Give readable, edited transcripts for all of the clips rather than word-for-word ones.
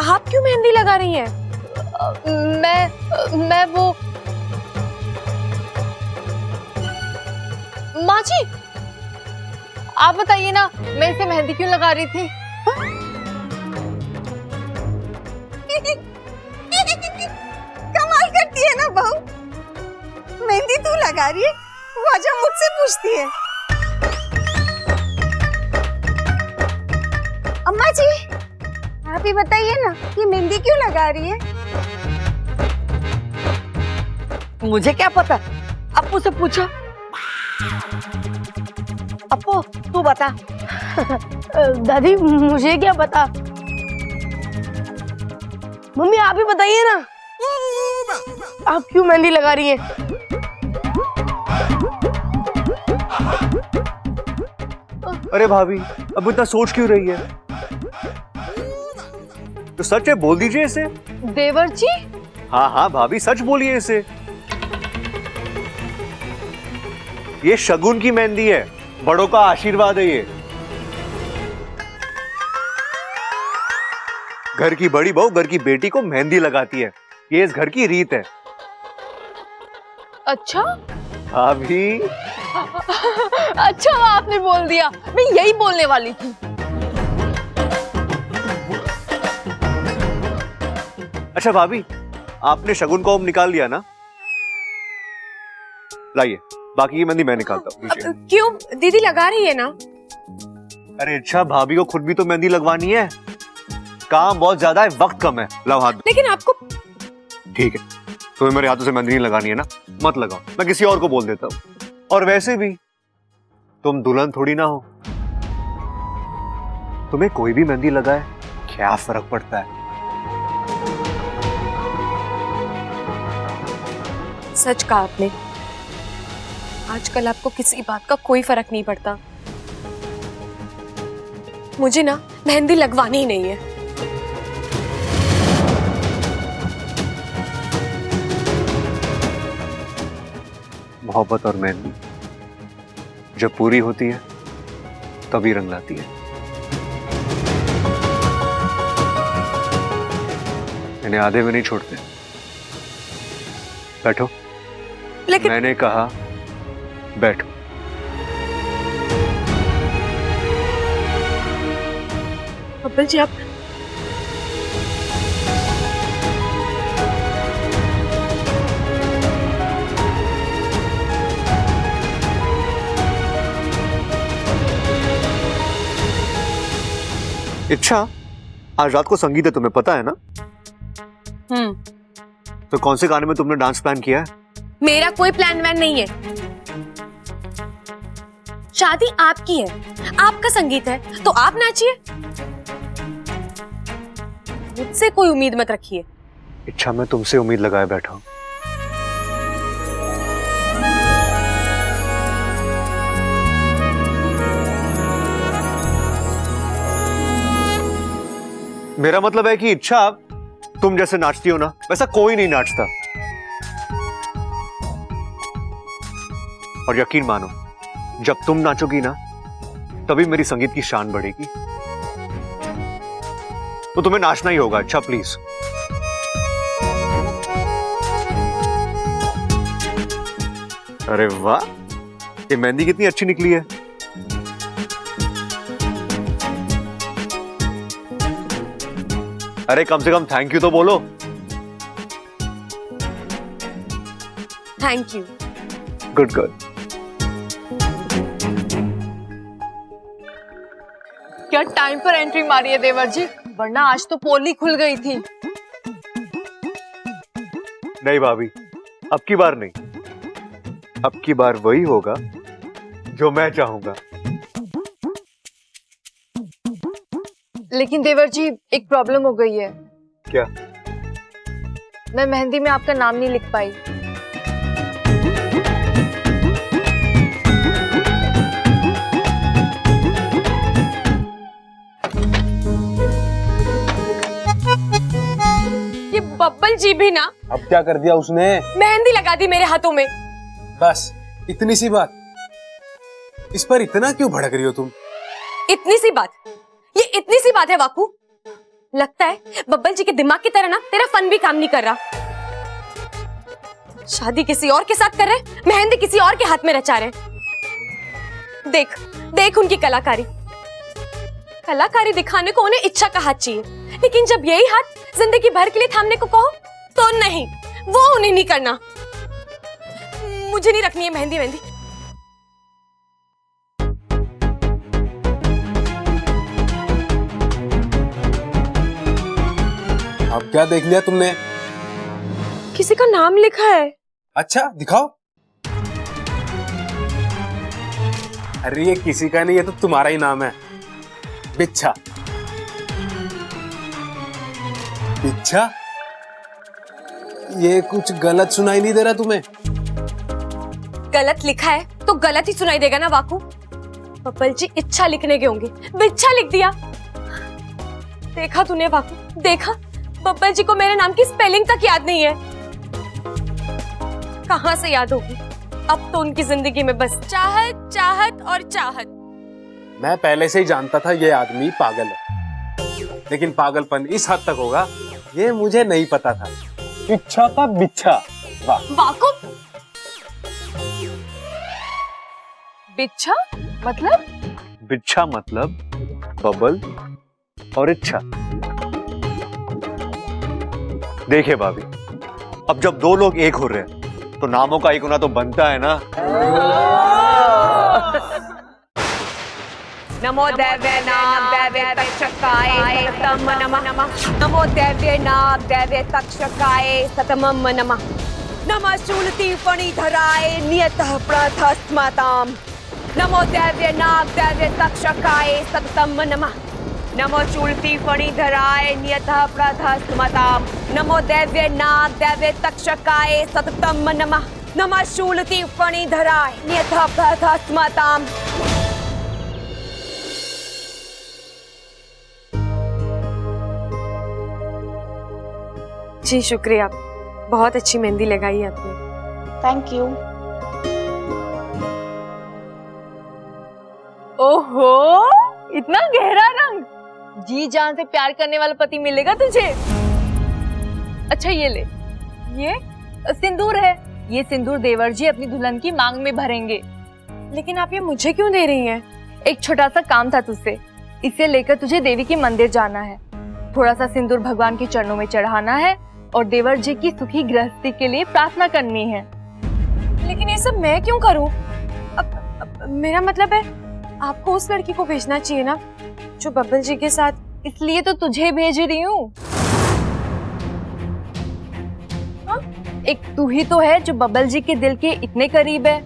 आप क्यों मेहंदी लगा रही हैं? मैं वो माँ जी, आप बताइए ना, मैं इसे मेहंदी क्यों लगा रही थी? कमाल करती है ना बहू, मेहंदी तू लगा रही है, वजह मुझसे पूछती है। अम्मा जी, आप ही बताइए ना, ये मेहंदी क्यों लगा रही है? मुझे क्या पता, अप्पू से पूछो। अप्पू तू बता। दादी मुझे क्या पता, मम्मी आप ही बताइए ना, आप क्यों मेहंदी लगा रही हैं? अरे भाभी, अब इतना सोच क्यों रही है? तो सच है, बोल दीजिए इसे। देवर जी, हाँ हाँ भाभी, सच बोलिए इसे। ये शगुन की मेहंदी है, बड़ों का आशीर्वाद है ये। घर की बड़ी बहू घर की बेटी को मेहंदी लगाती है, ये इस घर की रीत है। अच्छा भाभी, अच्छा आपने बोल दिया, मैं यही बोलने वाली थी। अच्छा भाभी, आपने शगुन को निकाल लिया ना? लाइए, बाकी की मेहंदी मैं निकालता हूँ। लीजिए। क्यों, दीदी लगा रही है ना? अरे अच्छा, भाभी को खुद भी तो मेहंदी लगवानी है, काम बहुत ज्यादा है, वक्त कम है। लाओ हाथ दो। लेकिन आपको ठीक है, तुम्हें मेरे हाथों से मेहंदी नहीं लगानी है ना, मत लगाओ, मैं किसी और को बोल देता हूँ। और वैसे भी तुम दुल्हन थोड़ी ना हो, तुम्हें कोई भी मेहंदी लगाए क्या फर्क पड़ता है? सच कहा आपने, आजकल आपको किसी बात का कोई फर्क नहीं पड़ता। मुझे ना मेहंदी लगवानी ही नहीं है। मोहब्बत और मेहंदी जब पूरी होती है तभी रंग लाती है। इन्हें आधे में नहीं छोड़ते। बैठो। लेकिन मैंने कहा बैठो। अब्बल जी, आप इच्छा, आज रात को संगीत है, तुम्हें पता है ना? तो कौन से गाने में तुमने डांस प्लान किया है? मेरा कोई प्लान वैन नहीं है। शादी आपकी है, आपका संगीत है, तो आप नाचिए, मुझसे कोई उम्मीद मत रखिए। इच्छा, मैं तुमसे उम्मीद लगाए बैठा हूं। मेरा मतलब है कि इच्छा, तुम जैसे नाचती हो ना, वैसा कोई नहीं नाचता। और यकीन मानो, जब तुम नाचोगी ना, तभी मेरी संगीत की शान बढ़ेगी। तो तुम्हें नाचना ही होगा। अच्छा प्लीज। अरे वाह, ये मेहंदी कितनी अच्छी निकली है। अरे कम से कम थैंक यू तो बोलो। Thank you. Good good. क्या टाइम पर एंट्री मारी है देवर जी, वरना आज तो पोल ही खुल गई थी। नहीं भाभी, अब की बार नहीं, अब की बार वही होगा जो मैं चाहूंगा। लेकिन देवर जी, एक प्रॉब्लम हो गई है। क्या? मैं मेहंदी में आपका नाम नहीं लिख पाई। ये बब्बल जी भी ना, अब क्या कर दिया उसने? मेहंदी लगा दी मेरे हाथों में। बस इतनी सी बात, इस पर इतना क्यों भड़क रही हो तुम? इतनी सी बात? ये इतनी सी बात है वाकू? लगता है बब्बल जी के दिमाग की तरह ना तेरा फन भी काम नहीं कर रहा। शादी किसी और के साथ कर रहे, मेहंदी किसी और के हाथ में रचा रहे। देख देख उनकी कलाकारी। कलाकारी दिखाने को उन्हें इच्छा का हाथ चाहिए, लेकिन जब यही हाथ जिंदगी भर के लिए थामने को कहो तो नहीं, वो उन्हें नहीं करना। मुझे नहीं रखनी है मेहंदी मेहंदी। अब क्या देख लिया तुमने? किसी का नाम लिखा है। अच्छा दिखाओ। अरे ये किसी का नहीं, ये तो तुम्हारा ही नाम है, बिच्छा। बिच्छा? ये कुछ गलत सुनाई नहीं दे रहा तुम्हें? गलत लिखा है तो गलत ही सुनाई देगा ना वाकू। बब्बल जी इच्छा लिखने के होंगे, बिच्छा लिख दिया। देखा तूने वाकू, देखा बब्बल जी को मेरे नाम की स्पेलिंग तक याद नहीं है। कहां से याद होगी? अब तो उनकी जिंदगी में बस चाहत चाहत और चाहत। मैं पहले से ही जानता था ये आदमी पागल है, लेकिन पागलपन इस हद तक होगा ये मुझे नहीं पता था। इच्छा का बिच्छा, वाह। वाकू बिच्छा मतलब? बिच्छा मतलब बबल और इच्छा। देखिए भाभी, अब जब दो लोग एक हो रहे हैं तो नामों का एक होना तो बनता है ना। नमो दैव्य नाम दैव्य तक्षकाय सतम नमः। नमो दैव्य नाम दैव्य तक्षकाय सतमम नमः। नमः शूलति फणिधराय नियतः प्रथस्मताम्। नमो दैव्य नाम दैव्य तक्षकाय सततम नमः। नमो शूलति फणिधराय नियतः प्रथस्मताम्। नमो दैव्य नाग दैव्य तक्षकाय सततम नमः। नमः शूलति फणिधराय नियतः प्रथस्मताम्। जी शुक्रिया, बहुत अच्छी मेहंदी लगाई है आपने। Thank you. ओहो, इतना गहरा रंग। जी जान से प्यार करने वाला पति मिलेगा तुझे। अच्छा ये ले, ये सिंदूर है। ये सिंदूर देवर जी अपनी दुल्हन की मांग में भरेंगे। लेकिन आप ये मुझे क्यों दे रही हैं? एक छोटा सा काम था तुझसे, इसे लेकर तुझे देवी के मंदिर जाना है। थोड़ा सा सिंदूर भगवान के चरणों में चढ़ाना है और देवर जी की सुखी गृहस्थी के लिए प्रार्थना करनी है। लेकिन ये सब मैं क्यों करूं? अब मेरा मतलब है आपको उस लड़की को भेजना चाहिए ना जो बब्बल जी के साथ। इसलिए तो तुझे भेज रही हूँ। एक तू ही तो है जो बब्बल जी के दिल के इतने करीब है,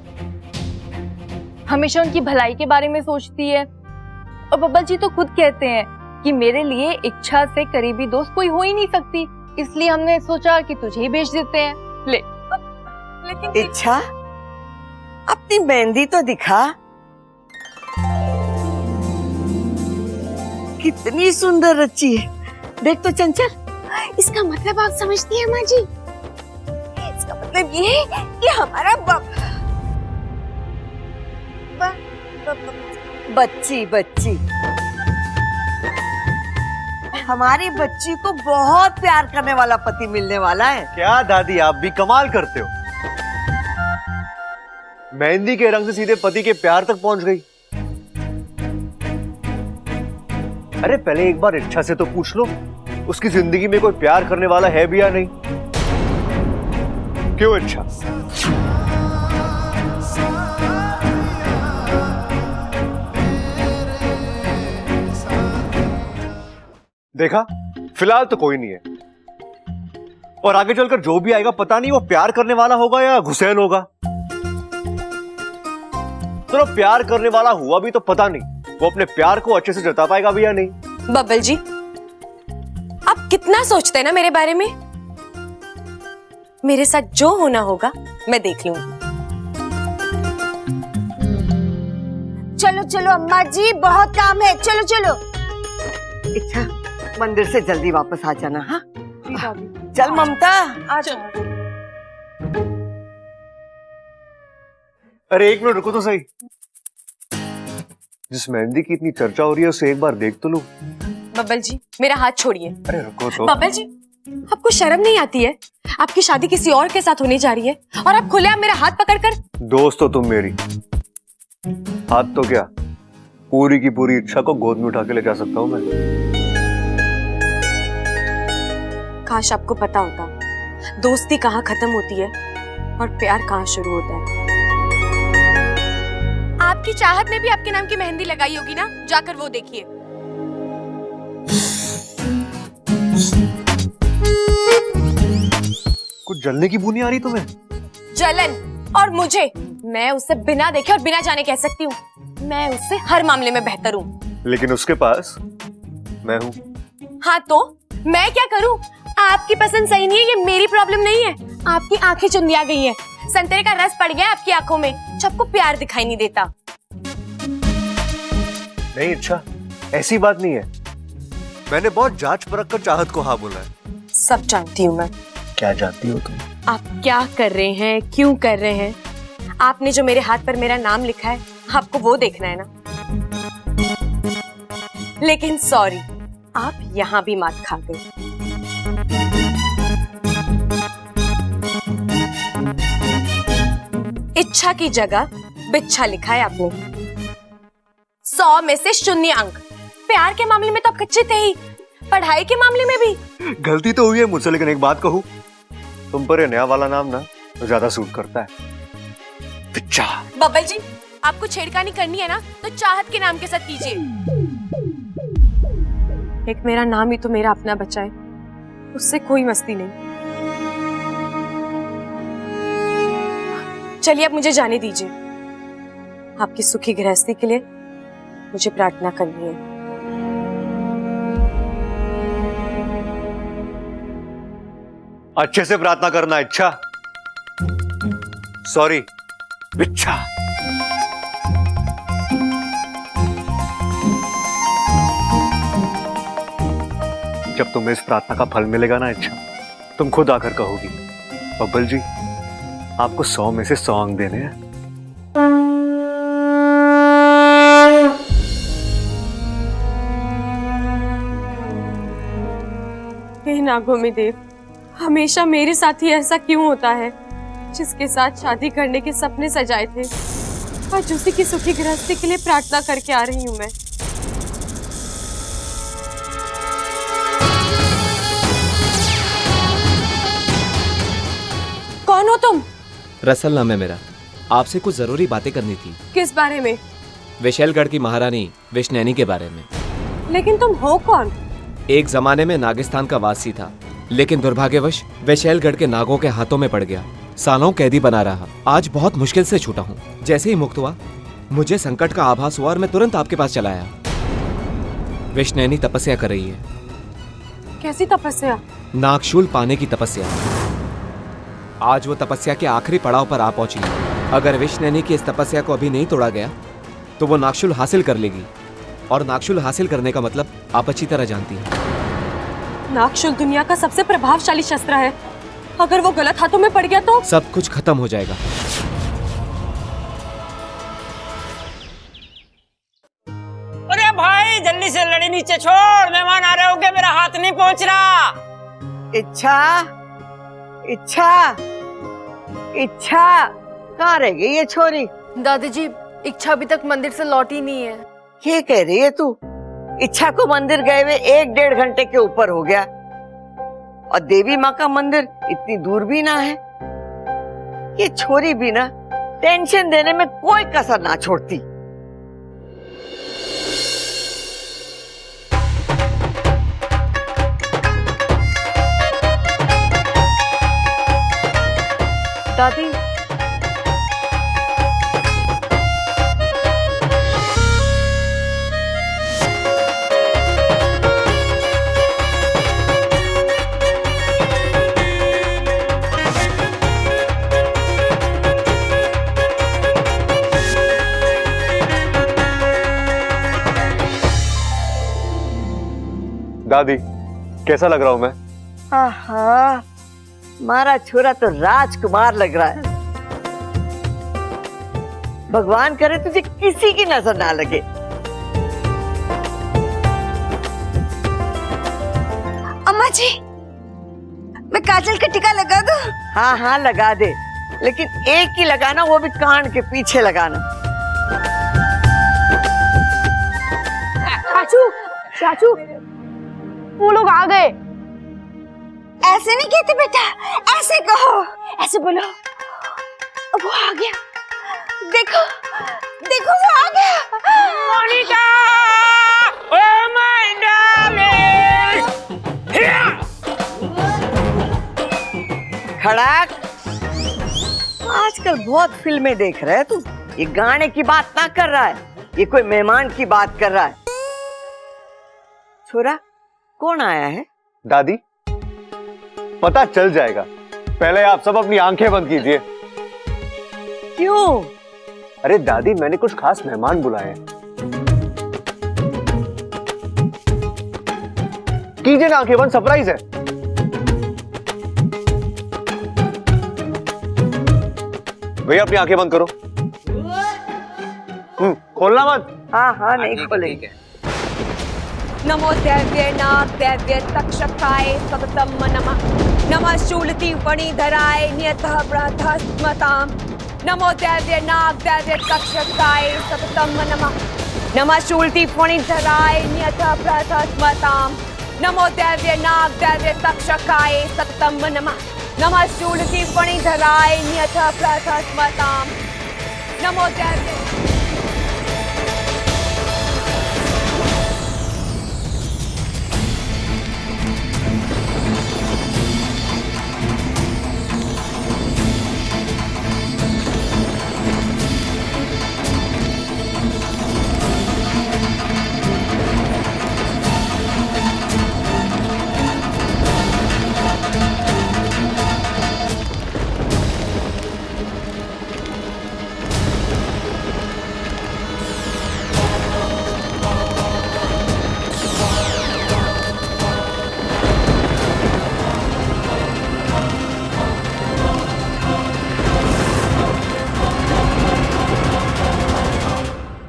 हमेशा उनकी भलाई के बारे में सोचती है। और बब्बल जी तो खुद कहते हैं कि मेरे लिए इच्छा से करीबी दोस्त कोई हो ही नहीं सकती, इसलिए हमने सोचा कि तुझे ही भेज देते हैं। ले। लेकिन इच्छा, अपनी मेहंदी तो दिखा। कितनी सुंदर रची है, देख तो चंचल। इसका मतलब आप समझती हैं माँ जी? इसका मतलब ये है कि हमारा बच्ची बच्ची हमारी बच्ची को बहुत प्यार करने वाला पति मिलने वाला है। क्या दादी, आप भी कमाल करते हो। मेहंदी के रंग से सीधे पति के प्यार तक पहुंच गई। अरे पहले एक बार इच्छा से तो पूछ लो उसकी जिंदगी में कोई प्यार करने वाला है भी या नहीं। क्यों इच्छा? देखा, फिलहाल तो कोई नहीं है, और आगे चलकर जो भी आएगा पता नहीं वो प्यार करने वाला होगा या घुसैन होगा। चलो प्यार करने वाला हुआ भी तो पता नहीं वो अपने प्यार को अच्छे से जता पाएगा भी या नहीं। बब्बल जी, आप कितना सोचते हैं ना मेरे बारे में। मेरे साथ जो होना होगा मैं देख लूंगी। चलो चलो अम्मा जी, बहुत काम है, चलो चलो। इच्छा, मंदिर से जल्दी वापस आ जाना। हाँ चल ममता। अरे एक मिनट रुको तो सही। जिस मेहंदी की इतनी चर्चा हो रही है उसे एक बार देख तो लो। बब्बल जी मेरा हाथ छोड़िए। अरे रुको तो। बब्बल जी आपको शर्म नहीं आती है? आपकी शादी किसी और के साथ होने जा रही है और आप खुलेआम मेरा हाथ पकड़कर। दोस्त हो तुम मेरी, हाथ तो क्या पूरी की पूरी इच्छा को गोद में उठा के ले जा सकता हूँ मैं। काश आपको पता होता दोस्ती कहाँ खत्म होती है और प्यार कहाँ शुरू होता है। आपकी चाहत ने भी आपके नाम की मेहंदी लगाई होगी ना, जाकर वो देखिए। कुछ जलने की बू नहीं आ रही तुम्हें? जलन और मुझे, मैं उससे बिना देखे और बिना जाने कह सकती हूँ मैं उससे हर मामले में बेहतर हूँ। लेकिन उसके पास मैं हूँ। हाँ तो मैं क्या करूँ? आपकी पसंद सही नहीं है, ये मेरी प्रॉब्लम नहीं है। आपकी आंखें चुंदिया गई हैं, संतरे का रस पड़ गया आपकी आंखों में, सबको प्यार दिखाई नहीं देता। नहीं अच्छा, ऐसी बात नहीं है। मैंने बहुत जांच परख कर चाहत को हाँ बोला है। सब जानती हूँ मैं। क्या जानती हो तुम? आप क्या कर रहे हैं, क्यों कर रहे हैं? आपने जो मेरे हाथ पर मेरा नाम लिखा है आपको वो देखना है ना। लेकिन सॉरी, आप यहाँ भी मात खा गए। इच्छा की जगह बिच्छा लिखा है आपने। 100 में से 0 अंक। प्यार के मामले में तो आप कच्चे थे ही, पढ़ाई के मामले में भी। गलती तो हुई है मुझसे, लेकिन एक बात कहूँ, तुम पर ये नया वाला नाम ना तो ज्यादा सूट करता है, बिच्छा। बब्बल जी आपको छेड़खानी करनी है ना तो चाहत के नाम के साथ कीजिए। एक मेरा नाम ही तो मेरा अपना बचा है, उससे कोई मस्ती नहीं। चलिए अब मुझे जाने दीजिए। आपकी सुखी गृहस्थी के लिए मुझे प्रार्थना करनी है। अच्छे से प्रार्थना करना। इच्छा, सॉरी बिच्छा। जब तुम्हें इस प्रार्थना का फल मिलेगा ना इच्छा, तुम खुद आकर कहोगी बब्बल जी आपको 100 में से 100 अंक देने हैं। हे नागों में देव, हमेशा मेरे साथ ही ऐसा क्यों होता है? जिसके साथ शादी करने के सपने सजाए थे, आज उसी की सुखी गृहस्थी के लिए प्रार्थना करके आ रही हूँ मैं। कौन हो तुम? रसल नाम है मेरा। आपसे कुछ जरूरी बातें करनी थी। किस बारे में? विशैलगढ़ की महारानी विष्णैनी के बारे में। लेकिन तुम हो कौन? एक जमाने में नागिस्तान का वासी था, लेकिन दुर्भाग्यवश विशैलगढ़ के नागों के हाथों में पड़ गया। सालों कैदी बना रहा, आज बहुत मुश्किल से छूटा हूँ। जैसे ही मुक्त हुआ मुझे संकट का आभास हुआ और मैं तुरंत आपके पास चला आया। विष्णैनी तपस्या कर रही है। कैसी तपस्या? नागशूल पाने की तपस्या। आज वो तपस्या के आखिरी पड़ाव पर आ पहुंची है। अगर विष्णैनी की इस तपस्या को अभी नहीं तोड़ा गया तो वो नागशूल हासिल कर लेगी, और नागशूल हासिल करने का मतलब आप अच्छी तरह जानती हैं। नागशूल दुनिया का सबसे प्रभावशाली शस्त्र है, अगर वो गलत हाथों में पड़ गया तो सब कुछ खत्म हो जाएगा। अरे भाई जल्दी से लड़ी नीचे छोड़, मेहमान आ रहे होंगे, मेरा हाथ नहीं पहुंच रहा। इच्छा, इच्छा, इच्छा कहाँ रह गई ये छोरी? दादाजी इच्छा अभी तक मंदिर से लौटी नहीं है। ये कह रही है तू? इच्छा को मंदिर गए हुए 1-1.5 घंटे के ऊपर हो गया, और देवी माँ का मंदिर इतनी दूर भी ना है। ये छोरी भी ना टेंशन देने में कोई कसर ना छोड़ती। दादी दादी कैसा लग रहा हूं मैं? आहा, मारा छोरा तो राजकुमार लग रहा है। भगवान करे तुझे किसी की नजर ना लगे। जी, मैं काजल का टीका लगा दूं? हाँ हाँ लगा दे, लेकिन एक ही लगाना, वो भी कान के पीछे लगाना। चाचू चाचू, वो लोग आ गए। ऐसे नहीं कहते बेटा, ऐसे कहो, ऐसे बोलो। वो आ गया, देखो देखो वो आ गया। Monica, oh my darling. खड़ाक, आजकल बहुत फिल्में देख रहा है तू। ये गाने की बात ना कर रहा है, ये कोई मेहमान की बात कर रहा है। छोरा, कौन आया है? दादी, पता चल जाएगा, पहले आप सब अपनी आंखें बंद कीजिए। क्यों? अरे दादी, मैंने कुछ खास मेहमान बुलाए हैं। कीजिए ना आंखें बंद, सरप्राइज है। भैया अपनी आंखें बंद करो। खोलना मत। हाँ हाँ नहीं खोलेंगे। नमो दैव्य नाग दैव्य तक्षकाय सततम नमः। नमः शूलति फणिधराय नियतः ब्रह्मस्मताम्। नमो दैव्य नाग दैव्य तक्षकाय सततम नमः। नमः शूलति फणिधराय नियतः ब्रह्मस्मताम्। नमो दैव्य नाग दैव्य तक्षकाय सततम नमः। नमः शूलति फणिधराय नियतः ब्रह्मस्मताम्। नमो दैव्य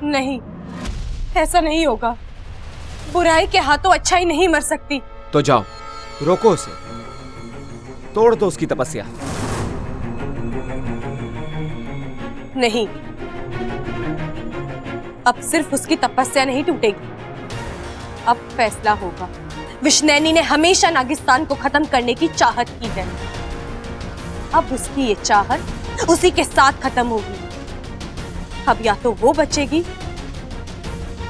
नहीं, ऐसा नहीं होगा। बुराई के हाथों अच्छाई नहीं मर सकती। तो जाओ, रोको उसे, तोड़ दो उसकी तपस्या। नहीं, अब सिर्फ उसकी तपस्या नहीं टूटेगी, अब फैसला होगा। विष्णुनैनी ने हमेशा नागिस्तान को खत्म करने की चाहत की है। अब उसकी ये चाहत उसी के साथ खत्म होगी। अब या तो वो बचेगी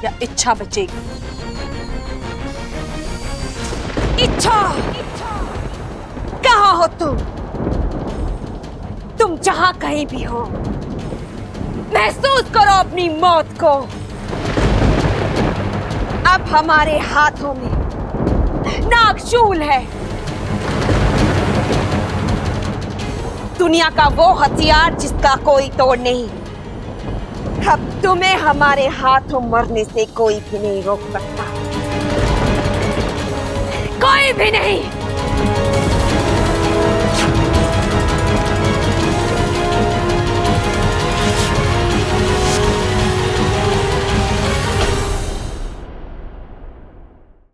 या इच्छा बचेगी। इच्छा, कहाँ हो तुम जहां कहीं भी हो, महसूस करो अपनी मौत को। अब हमारे हाथों में नागशूल है, दुनिया का वो हथियार जिसका कोई तोड़ नहीं। अब तुम्हें हमारे हाथों मरने से कोई भी नहीं रोक सकता, कोई भी नहीं।